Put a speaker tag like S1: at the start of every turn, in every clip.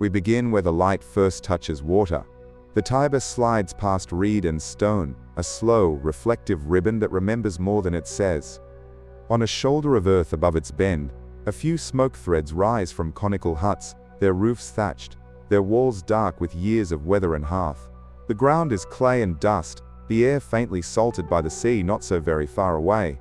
S1: We begin where the light first touches water. The Tiber slides past reed and stone, a slow, reflective ribbon that remembers more than it says. On a shoulder of earth above its bend, a few smoke threads rise from conical huts, their roofs thatched, their walls dark with years of weather and hearth. The ground is clay and dust, the air faintly salted by the sea not so very far away.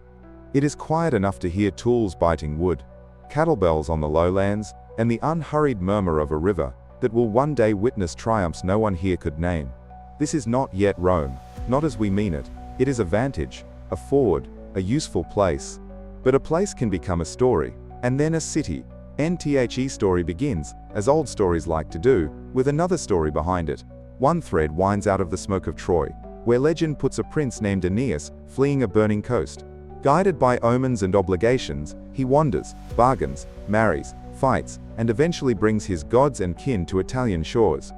S1: It is quiet enough to hear tools biting wood, cattle bells on the lowlands, and the unhurried murmur of a river that will one day witness triumphs no one here could name. This is not yet Rome, not as we mean it. It is a vantage, a forward, a useful place. But a place can become a story, and then a city. The story begins, as old stories like to do, with another story behind it. One thread winds out of the smoke of Troy, where legend puts a prince named Aeneas fleeing a burning coast. Guided by omens and obligations, he wanders, bargains, marries, fights, and eventually brings his gods and kin to Italian shores.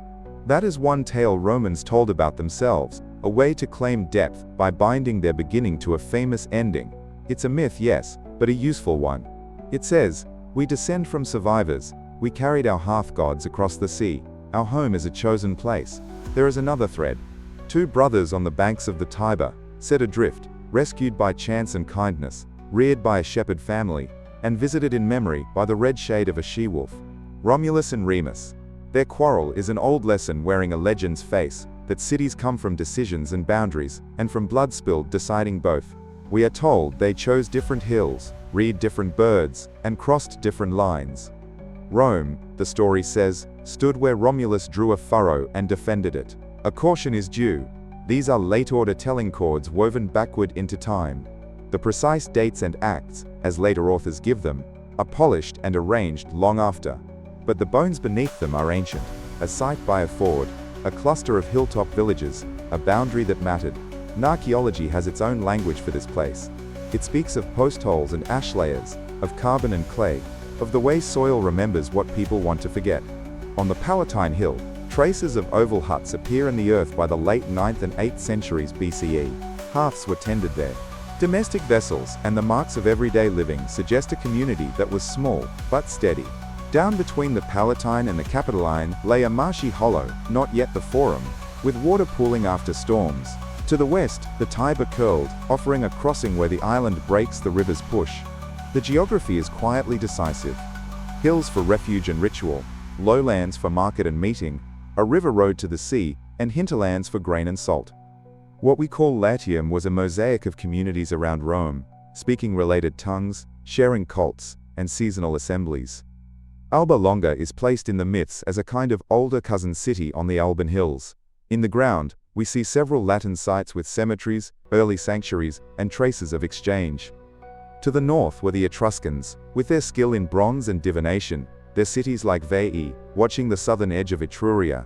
S1: That is one tale Romans told about themselves, a way to claim depth by binding their beginning to a famous ending. It's a myth, yes, but a useful one. It says, "We descend from survivors, we carried our hearth gods across the sea, our home is a chosen place." There is another thread. Two brothers on the banks of the Tiber, set adrift, rescued by chance and kindness, reared by a shepherd family, and visited in memory by the red shade of a she-wolf. Romulus and Remus. Their quarrel is an old lesson wearing a legend's face, that cities come from decisions and boundaries, and from blood spilled deciding both. We are told they chose different hills, reared different birds, and crossed different lines. Rome, the story says, stood where Romulus drew a furrow and defended it. A caution is due. These are late-order telling chords woven backward into time. The precise dates and acts, as later authors give them, are polished and arranged long after. But the bones beneath them are ancient, a site by a ford, a cluster of hilltop villages, a boundary that mattered. And archaeology has its own language for this place. It speaks of postholes and ash layers, of carbon and clay, of the way soil remembers what people want to forget. On the Palatine hill, traces of oval huts appear in the earth by the late 9th and 8th centuries BCE. Hearths were tended there. Domestic vessels and the marks of everyday living suggest a community that was small, but steady. Down between the Palatine and the Capitoline lay a marshy hollow, not yet the Forum, with water pooling after storms. To the west, the Tiber curled, offering a crossing where the island breaks the river's push. The geography is quietly decisive. Hills for refuge and ritual, lowlands for market and meeting, a river road to the sea, and hinterlands for grain and salt. What we call Latium was a mosaic of communities around Rome, speaking related tongues, sharing cults, and seasonal assemblies. Alba Longa is placed in the myths as a kind of older cousin city on the Alban hills. In the ground, we see several Latin sites with cemeteries, early sanctuaries, and traces of exchange. To the north were the Etruscans, with their skill in bronze and divination, their cities like Veii, watching the southern edge of Etruria.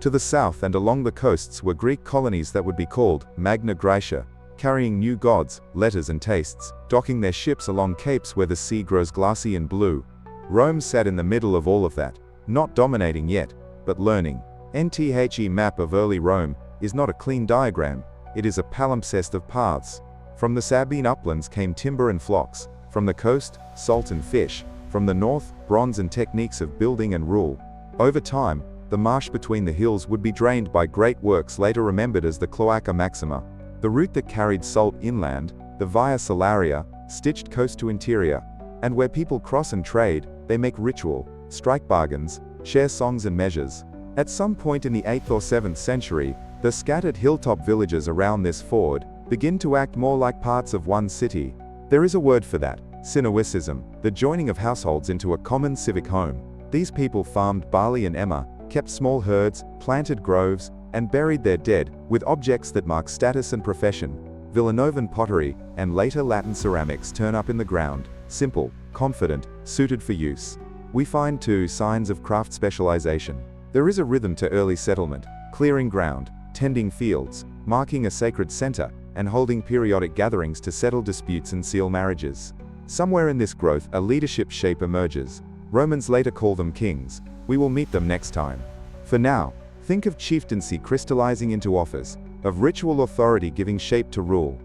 S1: To the south and along the coasts were Greek colonies that would be called Magna Graecia, carrying new gods, letters and tastes, docking their ships along capes where the sea grows glassy and blue. Rome sat in the middle of all of that, not dominating yet, but learning. The map of early Rome is not a clean diagram, it is a palimpsest of paths. From the Sabine uplands came timber and flocks, from the coast, salt and fish, from the north, bronze and techniques of building and rule. Over time, the marsh between the hills would be drained by great works later remembered as the Cloaca Maxima, the route that carried salt inland, the Via Salaria, stitched coast to interior, and where people cross and trade, they make ritual, strike bargains, share songs and measures. At some point in the 8th or 7th century, the scattered hilltop villages around this ford begin to act more like parts of one city. There is a word for that, Synoecism, the joining of households into a common civic home. These people farmed barley and emmer, kept small herds, planted groves, and buried their dead with objects that mark status and profession. Villanovan pottery and later Latin ceramics turn up in the ground, simple, confident, suited for use. We find too signs of craft specialization. There is a rhythm to early settlement, clearing ground, tending fields, marking a sacred center, and holding periodic gatherings to settle disputes and seal marriages. Somewhere in this growth a leadership shape emerges. Romans later call them kings. We will meet them next time. For now, think of chieftaincy crystallizing into office, of ritual authority giving shape to rule.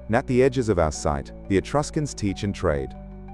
S1: And at the edges of our site, the Etruscans teach and trade.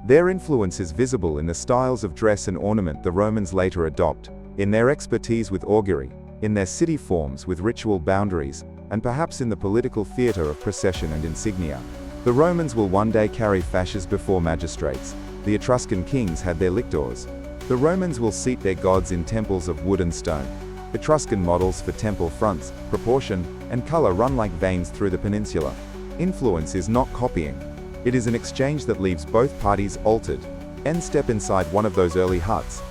S1: Their influence is visible in the styles of dress and ornament the Romans later adopt, in their expertise with augury, in their city forms with ritual boundaries, and perhaps in the political theater of procession and insignia. The Romans will one day carry fasces before magistrates. The Etruscan kings had their lictors. The Romans will seat their gods in temples of wood and stone. Etruscan models for temple fronts, proportion, and color run like veins through the peninsula. Influence is not copying. It is an exchange that leaves both parties altered. Step inside one of those early huts.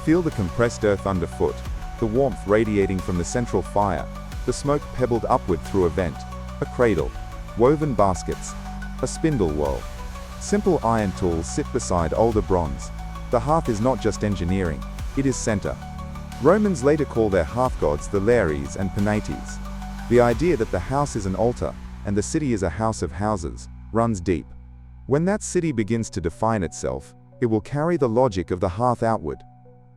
S1: Feel the compressed earth underfoot, the warmth radiating from the central fire, the smoke pebbled upward through a vent, a cradle, woven baskets, a spindle whorl. Simple iron tools sit beside older bronze. The hearth is not just engineering, it is center. Romans later call their hearth gods the lares and penates. The idea that the house is an altar, and the city is a house of houses, runs deep. When that city begins to define itself, it will carry the logic of the hearth outward.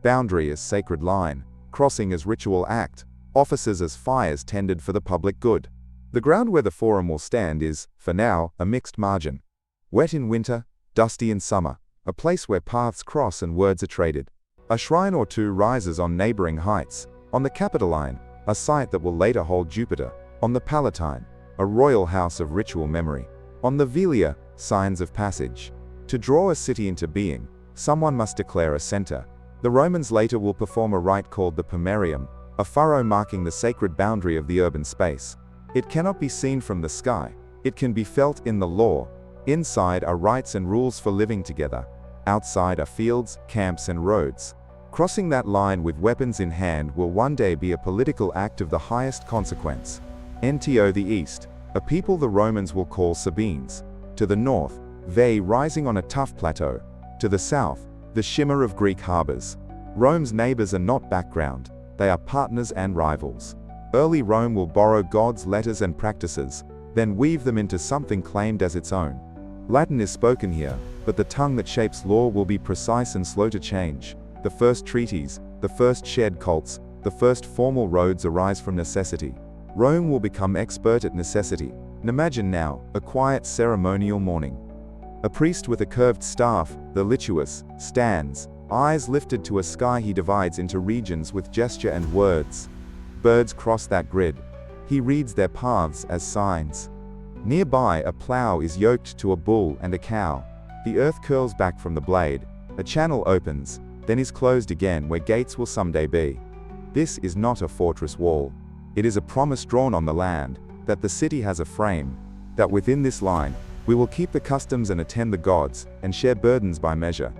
S1: Boundary as sacred line, crossing as ritual act, offices as fires tended for the public good. The ground where the forum will stand is, for now, a mixed margin. Wet in winter, dusty in summer, a place where paths cross and words are traded. A shrine or two rises on neighboring heights. On the Capitoline, a site that will later hold Jupiter. On the Palatine, a royal house of ritual memory. On the Velia, signs of passage. To draw a city into being, someone must declare a center. The Romans later will perform a rite called the Pomerium, a furrow marking the sacred boundary of the urban space. It cannot be seen from the sky. It can be felt in the law. Inside are rights and rules for living together. Outside are fields, camps, and roads. Crossing that line with weapons in hand will one day be a political act of the highest consequence. NTO the East, a people the Romans will call Sabines. To the north, Veii rising on a tough plateau. To the south, the shimmer of Greek harbors. Rome's neighbors are not background, they are partners and rivals. Early Rome will borrow gods' letters and practices, then weave them into something claimed as its own. Latin is spoken here, but the tongue that shapes law will be precise and slow to change. The first treaties, the first shared cults, the first formal roads arise from necessity. Rome will become expert at necessity. Imagine now, a quiet ceremonial morning. A priest with a curved staff, the liturgus, stands, eyes lifted to a sky he divides into regions with gesture and words. Birds cross that grid. He reads their paths as signs. Nearby, a plow is yoked to a bull and a cow. The earth curls back from the blade. A channel opens, then is closed again where gates will someday be. This is not a fortress wall. It is a promise drawn on the land, that the city has a frame, that within this line, we will keep the customs and attend the gods, and share burdens by measure.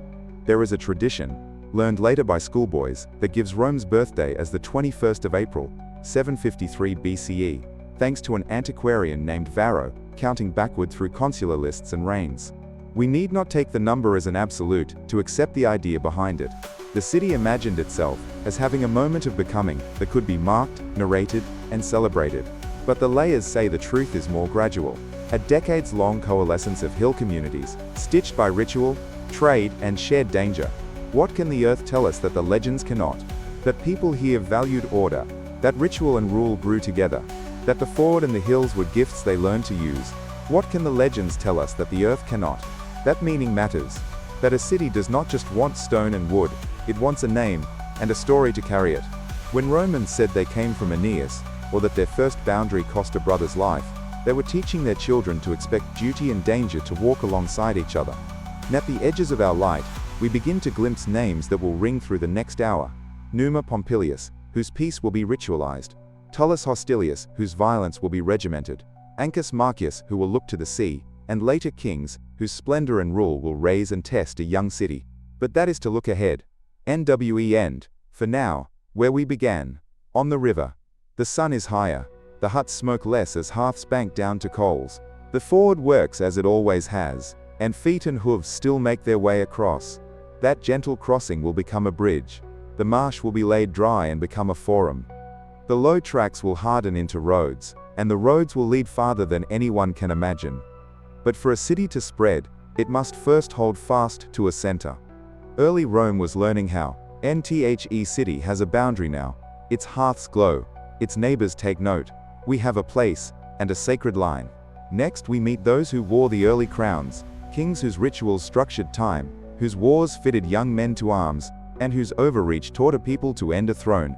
S1: There is a tradition, learned later by schoolboys, that gives Rome's birthday as the 21st of April, 753 BCE, thanks to an antiquarian named Varro, counting backward through consular lists and reigns. We need not take the number as an absolute, to accept the idea behind it. The city imagined itself as having a moment of becoming that could be marked, narrated, and celebrated. But the layers say the truth is more gradual. A decades-long coalescence of hill communities, stitched by ritual, trade, and shared danger. What can the earth tell us that the legends cannot? That people here valued order, that ritual and rule grew together, that the ford and the hills were gifts they learned to use. What can the legends tell us that the earth cannot? That meaning matters. That a city does not just want stone and wood, it wants a name, and a story to carry it. When Romans said they came from Aeneas, or that their first boundary cost a brother's life, they were teaching their children to expect duty and danger to walk alongside each other. And at the edges of our light, we begin to glimpse names that will ring through the next hour. Numa Pompilius, whose peace will be ritualized. Tullus Hostilius, whose violence will be regimented. Ancus Marcius, who will look to the sea, and later kings, whose splendor and rule will raise and test a young city. But that is to look ahead. NWE end. For now, where we began. On the river. The sun is higher. The huts smoke less as hearths bank down to coals. The ford works as it always has, and feet and hooves still make their way across. That gentle crossing will become a bridge. The marsh will be laid dry and become a forum. The low tracks will harden into roads, and the roads will lead farther than anyone can imagine. But for a city to spread, it must first hold fast to a center. Early Rome was learning how. NTHE city has a boundary now. Its hearths glow. Its neighbors take note. We have a place, and a sacred line. Next we meet those who wore the early crowns, kings whose rituals structured time, whose wars fitted young men to arms, and whose overreach taught a people to end a throne.